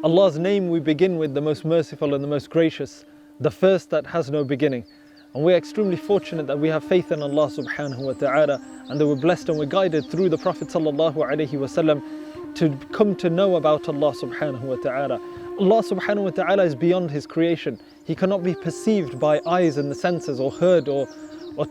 Allah's name we begin with, the most merciful and the most gracious, the first that has no beginning. And we're extremely fortunate that we have faith in Allah subhanahu wa ta'ala, and that we're blessed and we're guided through the Prophet sallallahu alaihi wasallam to come to know about Allah subhanahu wa ta'ala. Allah subhanahu wa ta'ala is beyond His creation. He cannot be perceived by eyes and the senses, or heard or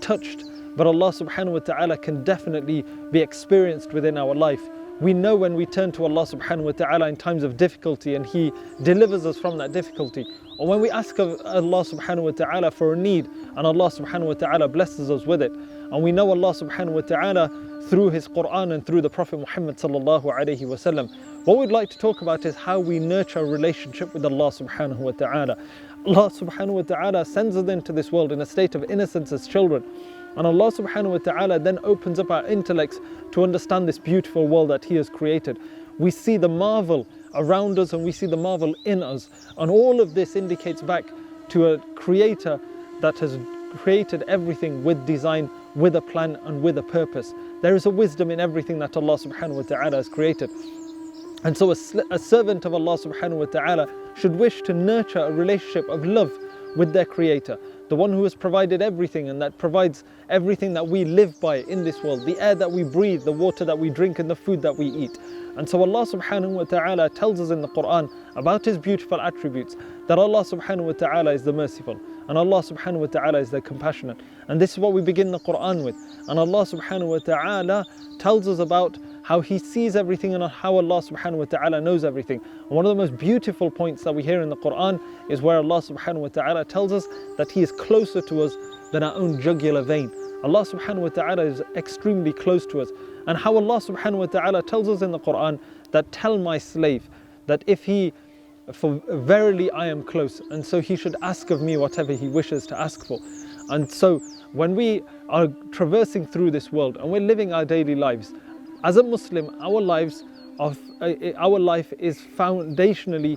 touched. But Allah subhanahu wa ta'ala can definitely be experienced within our life. We know when we turn to Allah subhanahu wa ta'ala in times of difficulty and He delivers us from that difficulty. Or when we ask of Allah subhanahu wa ta'ala for a need and Allah subhanahu wa ta'ala blesses us with it. And we know Allah subhanahu wa ta'ala through His Quran and through the Prophet Muhammad sallallahu alayhi wasallam. What we'd like to talk about is how we nurture a relationship with Allah subhanahu wa ta'ala. Allah subhanahu wa ta'ala sends us into this world in a state of innocence as children. And Allah subhanahu wa ta'ala then opens up our intellects to understand this beautiful world that He has created. We see the marvel around us and we see the marvel in us. And all of this indicates back to a creator that has created everything with design, with a plan and with a purpose. There is a wisdom in everything that Allah subhanahu wa ta'ala has created. And so a servant of Allah subhanahu wa ta'ala should wish to nurture a relationship of love with their creator, the one who has provided everything and that provides everything that we live by in this world, the air that we breathe, the water that we drink and the food that we eat. And so Allah subhanahu wa ta'ala tells us in the Quran about His beautiful attributes, that Allah subhanahu wa ta'ala is the merciful and Allah subhanahu wa ta'ala is the compassionate. And this is what we begin the Quran with. And Allah subhanahu wa ta'ala tells us about how He sees everything and how Allah subhanahu wa ta'ala knows everything. And one of the most beautiful points that we hear in the Quran is where Allah subhanahu wa ta'ala tells us that He is closer to us than our own jugular vein. Allah subhanahu wa ta'ala is extremely close to us. And how Allah subhanahu wa ta'ala tells us in the Quran that tell my slave that for verily I am close, and so he should ask of me whatever he wishes to ask for. And so when we are traversing through this world and we're living our daily lives, as a Muslim, our life is foundationally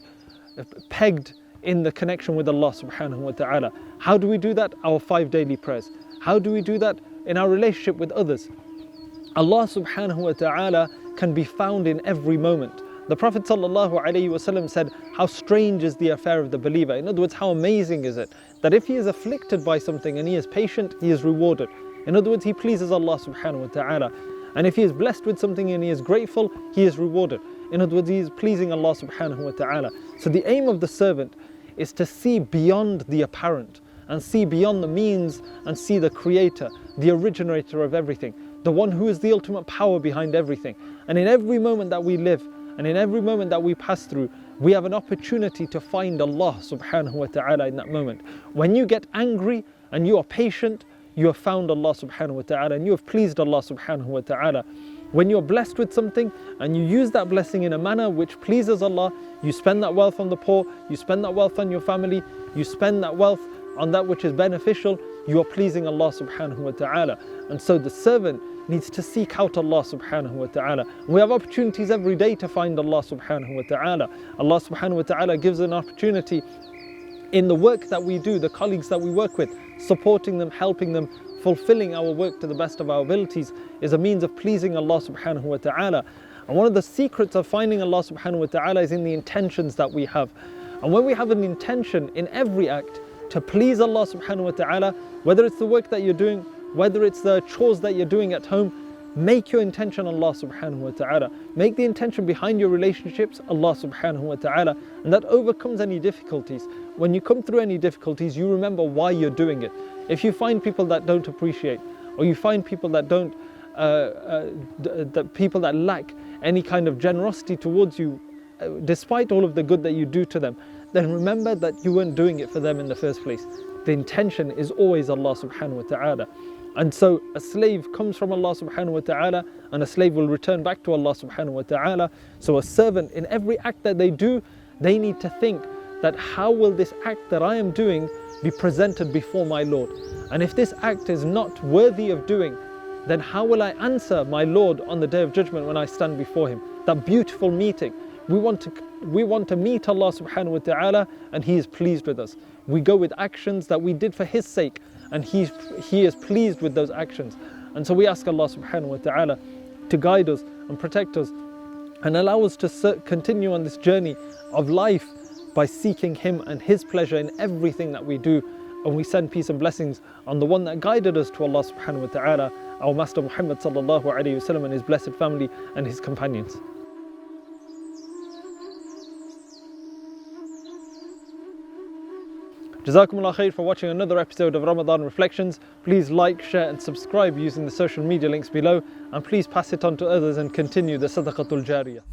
pegged in the connection with Allah subhanahu wa ta'ala. How do we do that? Our 5 daily prayers. How do we do that? In our relationship with others. Allah subhanahu wa ta'ala can be found in every moment. The Prophet sallallahu alaihi wasallam said, how strange is the affair of the believer. In other words, how amazing is it that if he is afflicted by something and he is patient, he is rewarded. In other words, he pleases Allah subhanahu wa ta'ala. And if he is blessed with something and he is grateful, he is rewarded. In other words, he is pleasing Allah subhanahu wa ta'ala. So the aim of the servant is to see beyond the apparent and see beyond the means and see the creator, the originator of everything, the one who is the ultimate power behind everything. And in every moment that we live and in every moment that we pass through, we have an opportunity to find Allah subhanahu wa ta'ala in that moment. When you get angry and you are patient, you have found Allah subhanahu wa ta'ala and you have pleased Allah subhanahu wa ta'ala. When you're blessed with something and you use that blessing in a manner which pleases Allah, you spend that wealth on the poor, you spend that wealth on your family, you spend that wealth on that which is beneficial, you are pleasing Allah subhanahu wa ta'ala. And so the servant needs to seek out Allah subhanahu wa ta'ala. We have opportunities every day to find Allah subhanahu wa ta'ala. Allah subhanahu wa ta'ala gives an opportunity in the work that we do, the colleagues that we work with, supporting them, helping them, fulfilling our work to the best of our abilities is a means of pleasing Allah subhanahu wa ta'ala. And one of the secrets of finding Allah subhanahu wa ta'ala is in the intentions that we have. And when we have an intention in every act to please Allah subhanahu wa ta'ala, whether it's the work that you're doing, whether it's the chores that you're doing at home, make your intention Allah subhanahu wa ta'ala. Make the intention behind your relationships Allah subhanahu wa ta'ala, and that overcomes any difficulties. When you come through any difficulties, you remember why you're doing it. If you find people that don't appreciate, or you find people that people that lack any kind of generosity towards you, despite all of the good that you do to them, then remember that you weren't doing it for them in the first place. The intention is always Allah subhanahu wa ta'ala. And so a slave comes from Allah subhanahu wa ta'ala, and a slave will return back to Allah subhanahu wa ta'ala. So a servant, in every act that they do, they need to think that how will this act that I am doing be presented before my Lord? And if this act is not worthy of doing, then how will I answer my Lord on the Day of Judgment when I stand before Him? That beautiful meeting. We want to meet Allah subhanahu wa ta'ala, and He is pleased with us. We go with actions that we did for His sake, and He is pleased with those actions. And so we ask Allah subhanahu wa ta'ala to guide us and protect us and allow us to continue on this journey of life by seeking Him and His pleasure in everything that we do. And we send peace and blessings on the one that guided us to Allah subhanahu wa ta'ala, our Master Muhammad sallallahu alayhi wa sallam, and his blessed family and his companions. Jazakumullah khair for watching another episode of Ramadan Reflections. Please like, share and subscribe using the social media links below, and please pass it on to others and continue the Sadaqatul Jariyah.